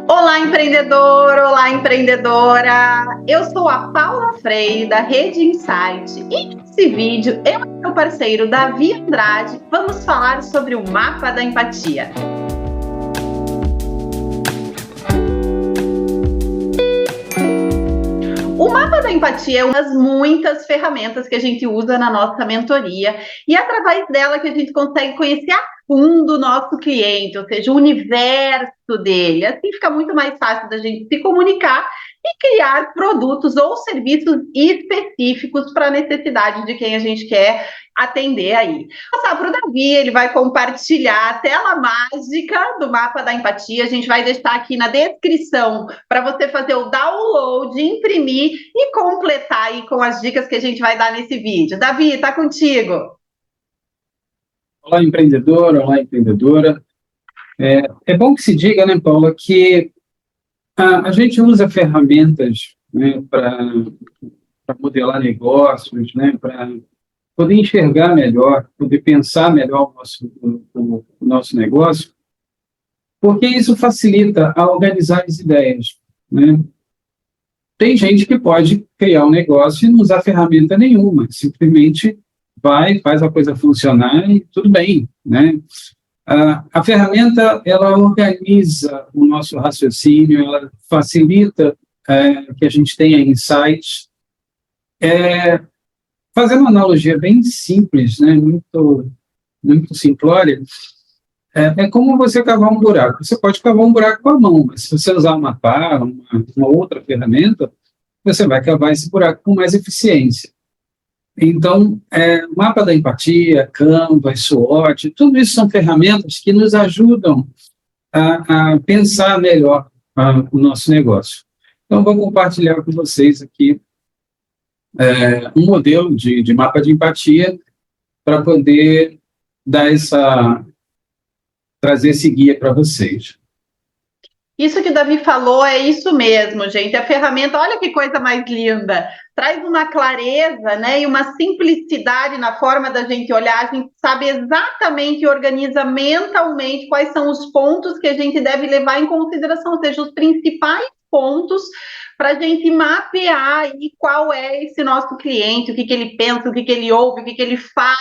Olá, empreendedor! Olá, empreendedora! Eu sou a Paula Freire, da Rede Insight, e nesse vídeo, eu e meu parceiro Davi Andrade vamos falar sobre o mapa da empatia. O mapa da empatia é uma das muitas ferramentas que a gente usa na nossa mentoria e é através dela que a gente consegue conhecer a fundo o nosso cliente, ou seja, o universo dele. Assim fica muito mais fácil da gente se comunicar e criar produtos ou serviços específicos para a necessidade de quem a gente quer atender aí. Vou passar para o Davi, ele vai compartilhar a tela mágica do mapa da empatia. A gente vai deixar aqui na descrição para você fazer o download, imprimir e completar aí com as dicas que a gente vai dar nesse vídeo. Davi, está contigo. Olá, empreendedor, olá, empreendedora. É bom que se diga, né, Paula, que a gente usa ferramentas, né, para modelar negócios, né, para poder enxergar melhor, poder pensar melhor o nosso negócio, porque isso facilita a organizar as ideias, né? Tem gente que pode criar um negócio e não usar ferramenta nenhuma, simplesmente vai, faz a coisa funcionar e tudo bem, né? A ferramenta, ela organiza o nosso raciocínio, ela facilita que a gente tenha insights. Fazendo uma analogia bem simples, né? Muito simplória, é como você cavar um buraco. Você pode cavar um buraco com a mão, mas se você usar uma pá, uma outra ferramenta, você vai cavar esse buraco com mais eficiência. Então, o mapa da empatia, Canva, SWOT, tudo isso são ferramentas que nos ajudam a pensar melhor o nosso negócio. Então, vou compartilhar com vocês aqui um modelo de mapa de empatia para poder trazer esse guia para vocês. Isso que o Davi falou é isso mesmo, gente. A ferramenta, olha que coisa mais linda. Traz uma clareza, né, e uma simplicidade na forma da gente olhar. A gente sabe exatamente e organiza mentalmente quais são os pontos que a gente deve levar em consideração, ou seja, os principais pontos para a gente mapear aí qual é esse nosso cliente, o que ele pensa, o que ele ouve, o que ele faz.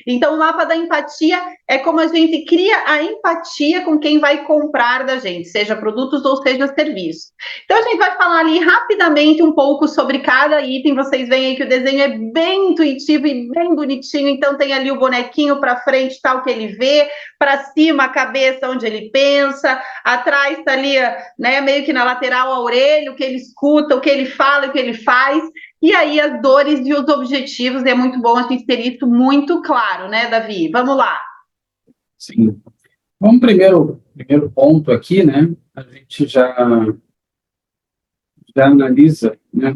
Então, o mapa da empatia é como a gente cria a empatia com quem vai comprar da gente, seja produtos ou seja serviços. Então, a gente vai falar ali rapidamente um pouco sobre cada item. Vocês veem aí que o desenho é bem intuitivo e bem bonitinho. Então, tem ali o bonequinho para frente, tá o que ele vê, para cima a cabeça onde ele pensa, atrás está ali, né, meio que na lateral a orelha, o que ele escuta, o que ele fala, o que ele faz. E aí as dores e os objetivos, é muito bom a gente ter isso muito claro, né, Davi? Vamos lá. Sim. Vamos primeiro ponto aqui, né? A gente já analisa, né?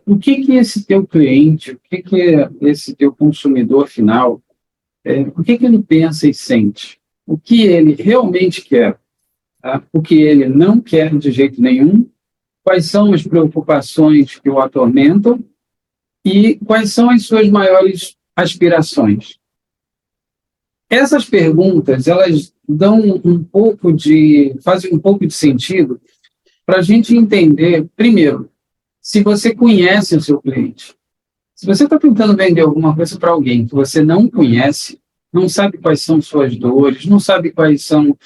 O que esse teu cliente, o que esse teu consumidor final, o que ele pensa e sente? O que ele realmente quer? Tá? O que ele não quer de jeito nenhum? Quais são as preocupações que o atormentam e quais são as suas maiores aspirações? Essas perguntas, elas fazem um pouco de sentido para a gente entender, primeiro, se você conhece o seu cliente. Se você está tentando vender alguma coisa para alguém que você não conhece, não sabe quais são suas dores, não sabe quais são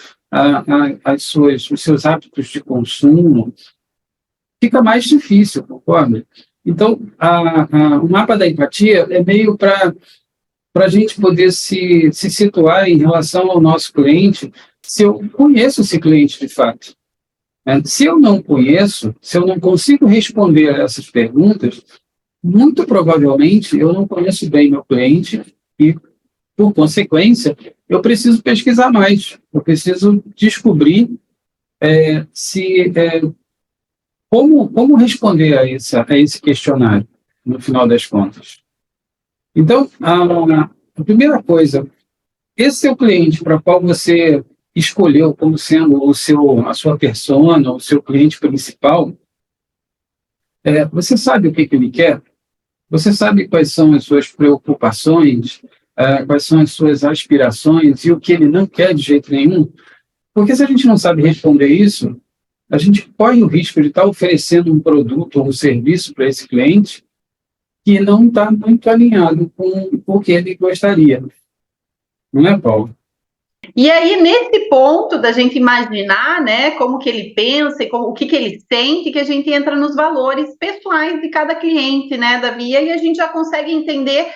os seus hábitos de consumo, fica mais difícil, concorda? Então, o mapa da empatia é meio para a gente poder se situar em relação ao nosso cliente, se eu conheço esse cliente de fato. Se eu não conheço, se eu não consigo responder a essas perguntas, muito provavelmente eu não conheço bem meu cliente e, por consequência, eu preciso pesquisar mais, eu preciso descobrir como responder a esse questionário, no final das contas. Então, a primeira coisa, esse seu cliente para qual você escolheu como sendo a sua persona, o seu cliente principal, você sabe o que ele quer? Você sabe quais são as suas preocupações, quais são as suas aspirações e o que ele não quer de jeito nenhum? Porque se a gente não sabe responder isso, a gente corre o risco de estar oferecendo um produto ou um serviço para esse cliente que não está muito alinhado com o que ele gostaria. Não é, Paulo? E aí, nesse ponto da gente imaginar, né, como que ele pensa e o que ele sente, que a gente entra nos valores pessoais de cada cliente, né, Davi? E aí a gente já consegue entender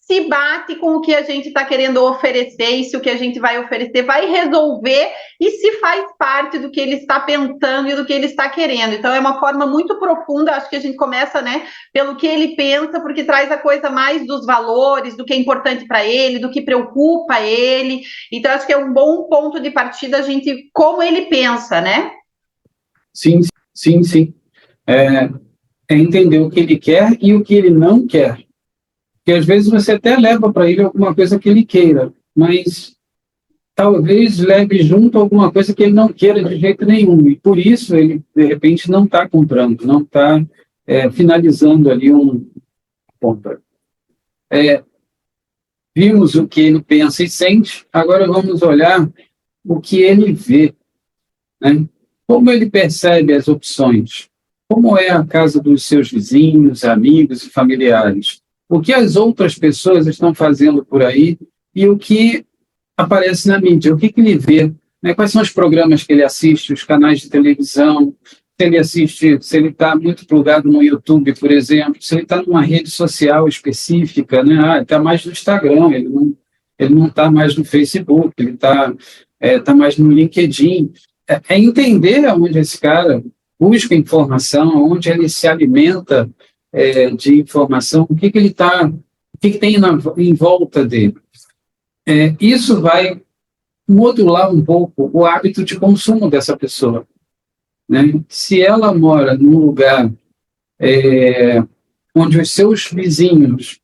se bate com o que a gente está querendo oferecer e se o que a gente vai oferecer vai resolver e se faz parte do que ele está pensando e do que ele está querendo. Então, é uma forma muito profunda, acho que a gente começa, né, pelo que ele pensa, porque traz a coisa mais dos valores, do que é importante para ele, do que preocupa ele. Então, acho que é um bom ponto de partida a gente, como ele pensa, né? Sim, sim, sim. É entender o que ele quer e o que ele não quer. Porque às vezes você até leva para ele alguma coisa que ele queira, mas talvez leve junto alguma coisa que ele não queira de jeito nenhum. E por isso ele, de repente, não está comprando, não está finalizando ali um compra. Vimos o que ele pensa e sente, agora vamos olhar o que ele vê, né? Como ele percebe as opções, como é a casa dos seus vizinhos, amigos e familiares, o que as outras pessoas estão fazendo por aí e o que aparece na mídia, o que ele vê, né? Quais são os programas que ele assiste, os canais de televisão, se ele assiste, se ele está muito plugado no YouTube, por exemplo, se ele está numa rede social específica, né? Ele está mais no Instagram, ele não está mais no Facebook, ele está tá mais no LinkedIn. É entender onde esse cara busca informação, onde ele se alimenta de informação, o que ele está, o que tem em volta dele. Isso vai modular um pouco o hábito de consumo dessa pessoa, né? Se ela mora num lugar onde os seus vizinhos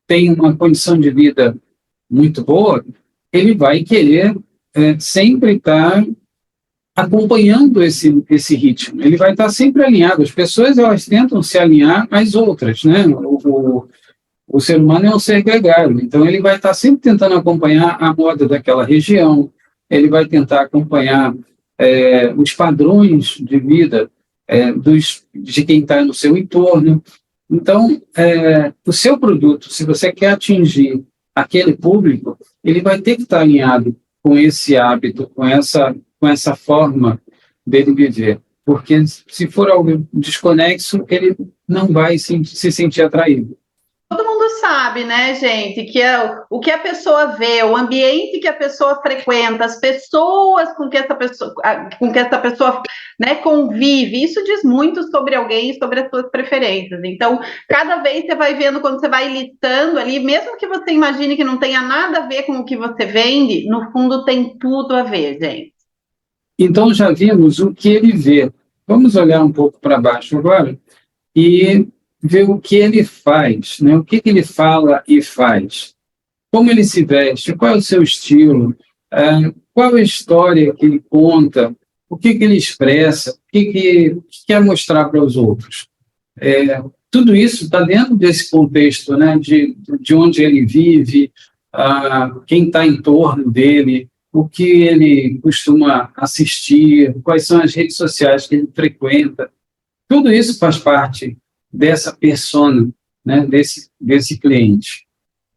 têm uma condição de vida muito boa, ele vai querer sempre estar acompanhando esse ritmo. Ele vai estar sempre alinhado. As pessoas, elas tentam se alinhar às outras, né? O ser humano é um ser gregário, então ele vai estar sempre tentando acompanhar a moda daquela região, ele vai tentar acompanhar os padrões de vida de quem está no seu entorno. Então, o seu produto, se você quer atingir aquele público, ele vai ter que estar alinhado com esse hábito, com essa forma dele viver. Porque se for algo desconexo, ele não vai se sentir atraído. Todo mundo sabe, né, gente, que o que a pessoa vê, o ambiente que a pessoa frequenta, as pessoas com que essa pessoa né, convive, isso diz muito sobre alguém e sobre as suas preferências. Então, cada vez você vai vendo, quando você vai listando ali, mesmo que você imagine que não tenha nada a ver com o que você vende, no fundo tem tudo a ver, gente. Então, já vimos o que ele vê. Vamos olhar um pouco para baixo agora e ver o que ele faz, né? O que ele fala e faz. Como ele se veste, qual é o seu estilo, qual é a história que ele conta, o que ele expressa, o que quer mostrar para os outros. Tudo isso está dentro desse contexto, né? De onde ele vive, quem está em torno dele, o que ele costuma assistir, quais são as redes sociais que ele frequenta. Tudo isso faz parte dessa persona, né, desse cliente.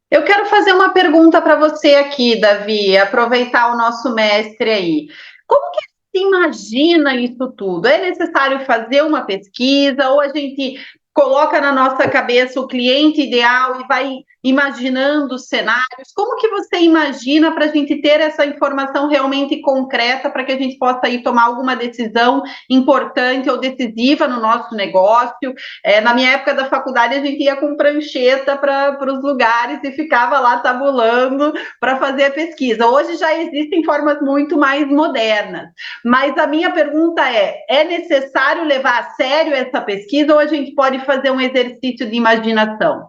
Eu quero fazer uma pergunta para você aqui, Davi, aproveitar o nosso mestre aí. Como que se imagina isso tudo? É necessário fazer uma pesquisa ou a gente coloca na nossa cabeça o cliente ideal e vai imaginando cenários? Como que você imagina para a gente ter essa informação realmente concreta para que a gente possa ir tomar alguma decisão importante ou decisiva no nosso negócio? Na minha época da faculdade, a gente ia com prancheta para os lugares e ficava lá tabulando para fazer a pesquisa. Hoje já existem formas muito mais modernas. Mas a minha pergunta é necessário levar a sério essa pesquisa ou a gente pode fazer um exercício de imaginação?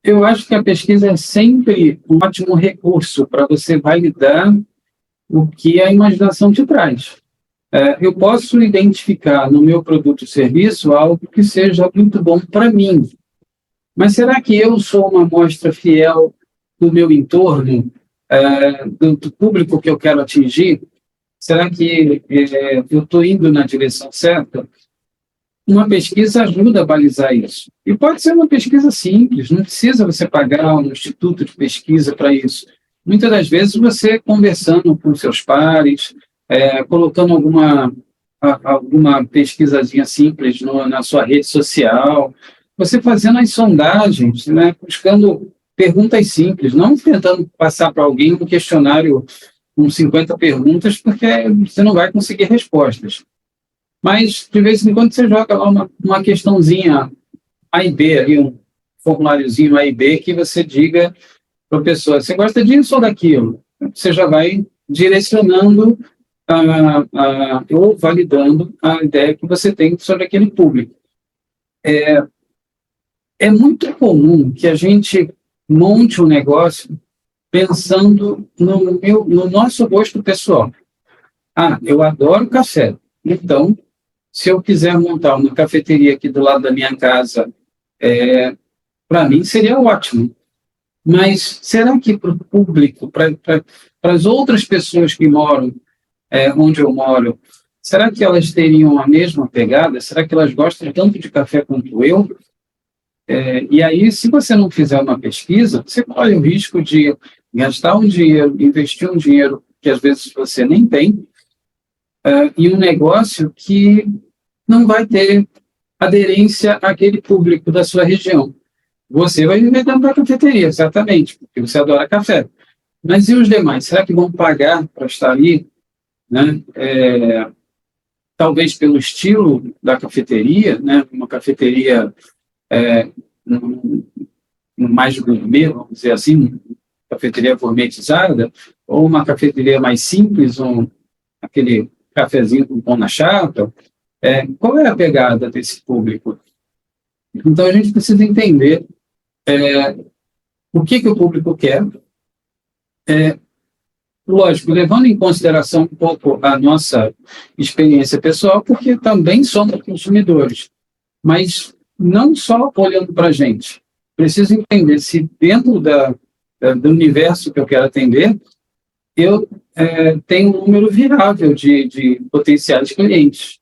Eu acho que a pesquisa é sempre um ótimo recurso para você validar o que a imaginação te traz. Eu posso identificar no meu produto ou serviço algo que seja muito bom para mim, mas será que eu sou uma amostra fiel do meu entorno, do público que eu quero atingir? Será que eu estou indo na direção certa? Uma pesquisa ajuda a balizar isso. E pode ser uma pesquisa simples, não precisa você pagar um instituto de pesquisa para isso. Muitas das vezes você conversando com seus pares, colocando alguma pesquisazinha simples na sua rede social, você fazendo as sondagens, né, buscando perguntas simples, não tentando passar para alguém um questionário com 50 perguntas, porque você não vai conseguir respostas. Mas, de vez em quando, você joga lá uma questãozinha A e B, ali, um formuláriozinho A e B, que você diga para a pessoa, você gosta disso ou daquilo? Você já vai direcionando ou validando a ideia que você tem sobre aquele público. É muito comum que a gente monte um negócio pensando no nosso gosto pessoal. Eu adoro café. Então, se eu quiser montar uma cafeteria aqui do lado da minha casa, para mim seria ótimo. Mas será que para o público, para as outras pessoas que moram onde eu moro, será que elas teriam a mesma pegada? Será que elas gostam tanto de café quanto eu? E aí, se você não fizer uma pesquisa, você corre o risco de gastar um dinheiro, investir um dinheiro que às vezes você nem tem, em um negócio que não vai ter aderência àquele público da sua região. Você vai viver dentro da cafeteria, certamente, porque você adora café. Mas e os demais? Será que vão pagar para estar ali? Né? Talvez pelo estilo da cafeteria, né? Uma cafeteria mais gourmet, vamos dizer assim, cafeteria gourmetizada, ou uma cafeteria mais simples, aquele cafezinho com pão na chapa. Qual é a pegada desse público? Então, a gente precisa entender o que o público quer. Lógico, levando em consideração um pouco a nossa experiência pessoal, porque também somos consumidores, mas não só olhando para a gente. Preciso entender se dentro do universo que eu quero atender, eu tenho um número viável de potenciais clientes.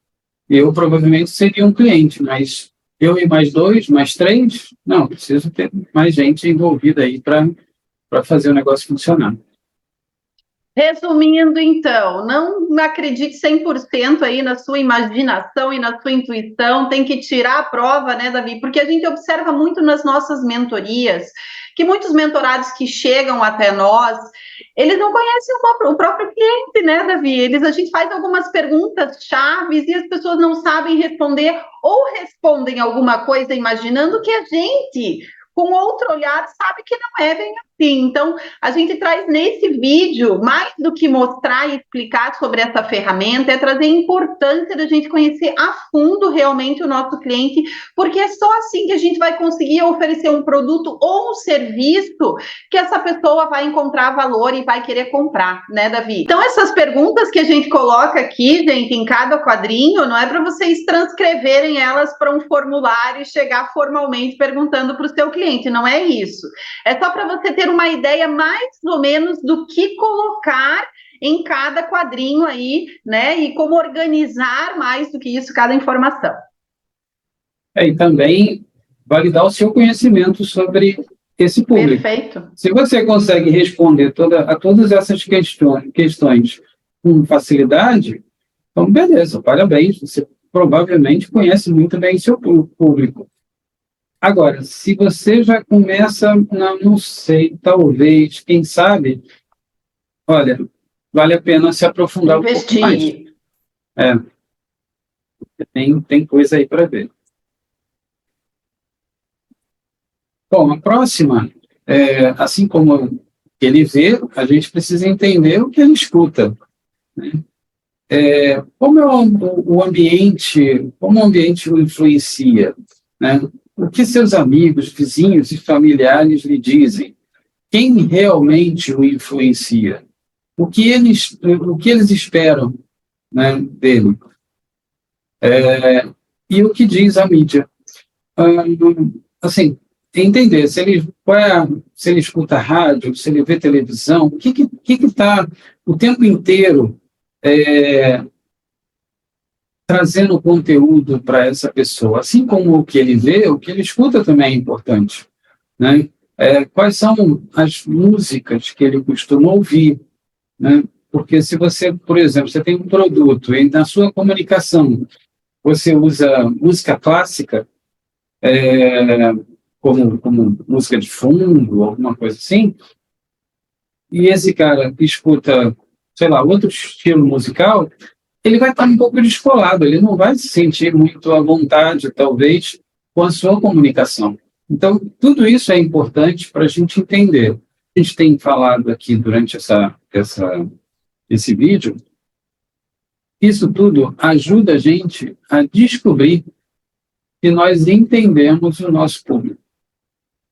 Eu provavelmente seria um cliente, mas eu e mais 2, mais 3, não, preciso ter mais gente envolvida aí para fazer o negócio funcionar. Resumindo, então, não acredite 100% aí na sua imaginação e na sua intuição, tem que tirar a prova, né, Davi? Porque a gente observa muito nas nossas mentorias, que muitos mentorados que chegam até nós, eles não conhecem o próprio cliente, né, Davi? A gente faz algumas perguntas chaves e as pessoas não sabem responder ou respondem alguma coisa imaginando que a gente, com outro olhar, sabe que não é bem assim. Então, a gente traz nesse vídeo, mais do que mostrar e explicar sobre essa ferramenta, é trazer a importância da gente conhecer a fundo realmente o nosso cliente, porque é só assim que a gente vai conseguir oferecer um produto ou um serviço que essa pessoa vai encontrar valor e vai querer comprar, né, Davi? Então, essas perguntas que a gente coloca aqui, gente, em cada quadrinho, não é para vocês transcreverem elas para um formulário e chegar formalmente perguntando para o seu cliente, não é isso. É só para você ter uma ideia mais ou menos do que colocar em cada quadrinho aí, né? E como organizar mais do que isso cada informação. E também validar o seu conhecimento sobre esse público. Perfeito. Se você consegue responder a todas essas questões com facilidade, então beleza, parabéns, você provavelmente conhece muito bem seu público. Agora, se você já começa, não sei, talvez, quem sabe, olha, vale a pena se aprofundar investir. Um pouco mais. Tem coisa aí para ver. Bom, a próxima, assim como ele vê, a gente precisa entender o que ele escuta. Né? Como é o ambiente, como o ambiente o influencia, né? O que seus amigos, vizinhos e familiares lhe dizem? Quem realmente o influencia? O que eles esperam, né, dele? E o que diz a mídia? Assim, entender se ele escuta rádio, se ele vê televisão, o que está o tempo inteiro trazendo conteúdo para essa pessoa. Assim como o que ele vê, o que ele escuta também é importante, né? Quais são as músicas que ele costuma ouvir, né? Porque se você, por exemplo, você tem um produto e na sua comunicação você usa música clássica, como música de fundo, alguma coisa assim, e esse cara que escuta, sei lá, outro estilo musical, ele vai estar um pouco descolado, ele não vai se sentir muito à vontade, talvez, com a sua comunicação. Então, tudo isso é importante para a gente entender. A gente tem falado aqui durante esse vídeo, isso tudo ajuda a gente a descobrir se nós entendemos o nosso público,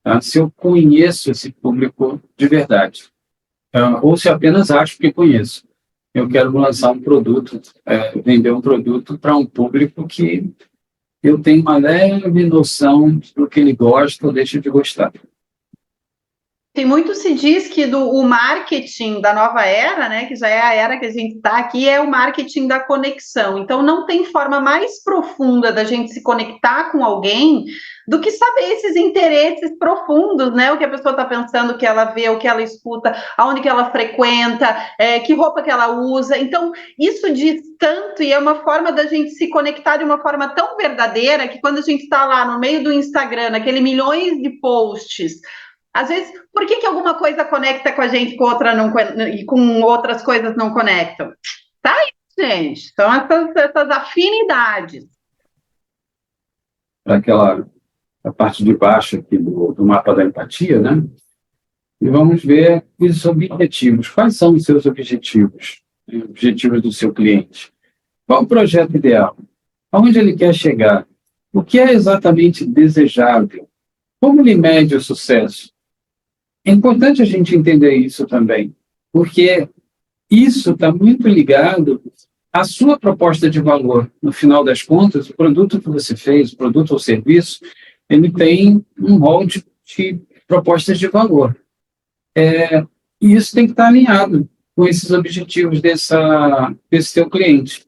tá? Se eu conheço esse público de verdade, ou se apenas acho que conheço. Eu quero lançar um produto, vender um produto para um público que eu tenho uma leve noção do que ele gosta ou deixa de gostar. Tem muito se diz que o marketing da nova era, né, que já é a era que a gente está aqui, é o marketing da conexão. Então, não tem forma mais profunda da gente se conectar com alguém do que saber esses interesses profundos, né? O que a pessoa está pensando, o que ela vê, o que ela escuta, aonde que ela frequenta, que roupa que ela usa. Então, isso diz tanto e é uma forma da gente se conectar de uma forma tão verdadeira que quando a gente está lá no meio do Instagram, naquele milhões de posts, às vezes, por que alguma coisa conecta com a gente e com outras coisas não conectam? Tá aí, gente. São essas afinidades. A parte de baixo aqui do mapa da empatia, né? E vamos ver os objetivos. Quais são os seus objetivos? Os objetivos do seu cliente. Qual o projeto ideal? Aonde ele quer chegar? O que é exatamente desejável? Como ele mede o sucesso? É importante a gente entender isso também, porque isso está muito ligado à sua proposta de valor. No final das contas, o produto que você fez, o produto ou serviço, ele tem um rol de propostas de valor. E isso tem que estar alinhado com esses objetivos desse seu cliente.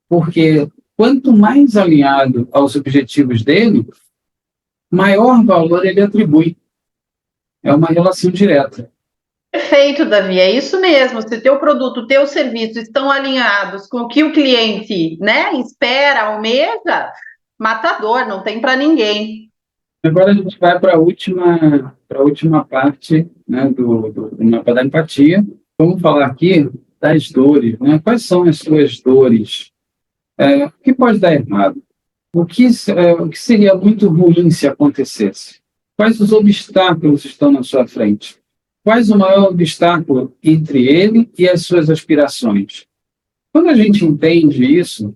Porque quanto mais alinhado aos objetivos dele, maior valor ele atribui. É uma relação direta. Perfeito, Davi, é isso mesmo. Se teu produto, o teu serviço estão alinhados com o que o cliente, né, espera, almeja, matador, não tem para ninguém. Agora a gente vai para a última parte, né, do mapa da empatia. Vamos falar aqui das dores, né? Quais são as suas dores? O que pode dar errado? O que seria muito ruim se acontecesse? Quais os obstáculos estão na sua frente? Quais o maior obstáculo entre ele e as suas aspirações? Quando a gente entende isso,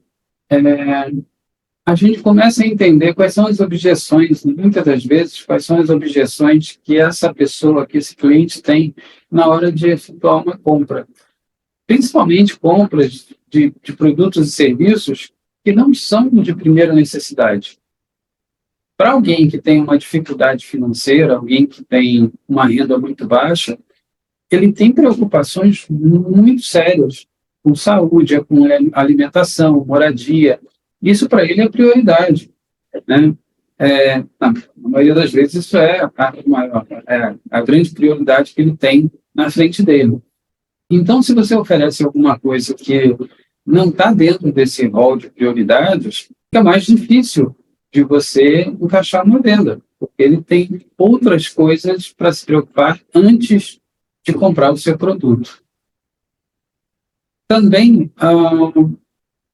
a gente começa a entender quais são as objeções, muitas das vezes, quais são as objeções que essa pessoa, que esse cliente tem na hora de efetuar uma compra. Principalmente compras de produtos e serviços que não são de primeira necessidade. Para alguém que tem uma dificuldade financeira, alguém que tem uma renda muito baixa, ele tem preocupações muito sérias com saúde, com alimentação, moradia. Isso para ele é prioridade, né? Na maioria das vezes isso é a grande prioridade que ele tem na frente dele. Então, se você oferece alguma coisa que não está dentro desse rol de prioridades, fica mais difícil de você encaixar uma venda, porque ele tem outras coisas para se preocupar antes de comprar o seu produto. Também,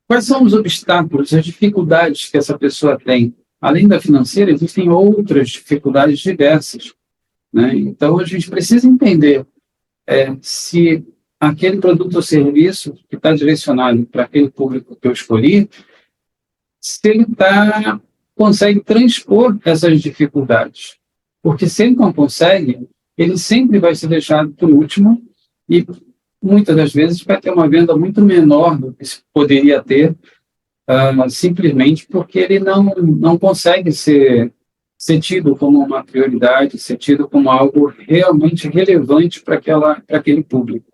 quais são os obstáculos, as dificuldades que essa pessoa tem? Além da financeira, existem outras dificuldades diversas, né? Então, a gente precisa entender se aquele produto ou serviço que está direcionado para aquele público que eu escolhi, se ele consegue transpor essas dificuldades. Porque se ele não consegue, ele sempre vai ser deixado por último e muitas das vezes vai ter uma venda muito menor do que se poderia ter, simplesmente porque ele não consegue ser tido como uma prioridade, ser tido como algo realmente relevante para aquele público.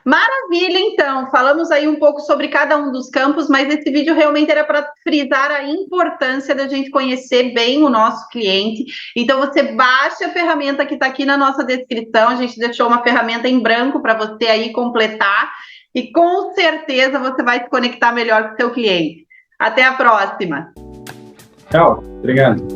Maravilha, então. Falamos aí um pouco sobre cada um dos campos, mas esse vídeo realmente era para frisar a importância da gente conhecer bem o nosso cliente. Então, você baixa a ferramenta que está aqui na nossa descrição. A gente deixou uma ferramenta em branco para você aí completar e com certeza você vai se conectar melhor com o seu cliente. Até a próxima. Tchau. Obrigado.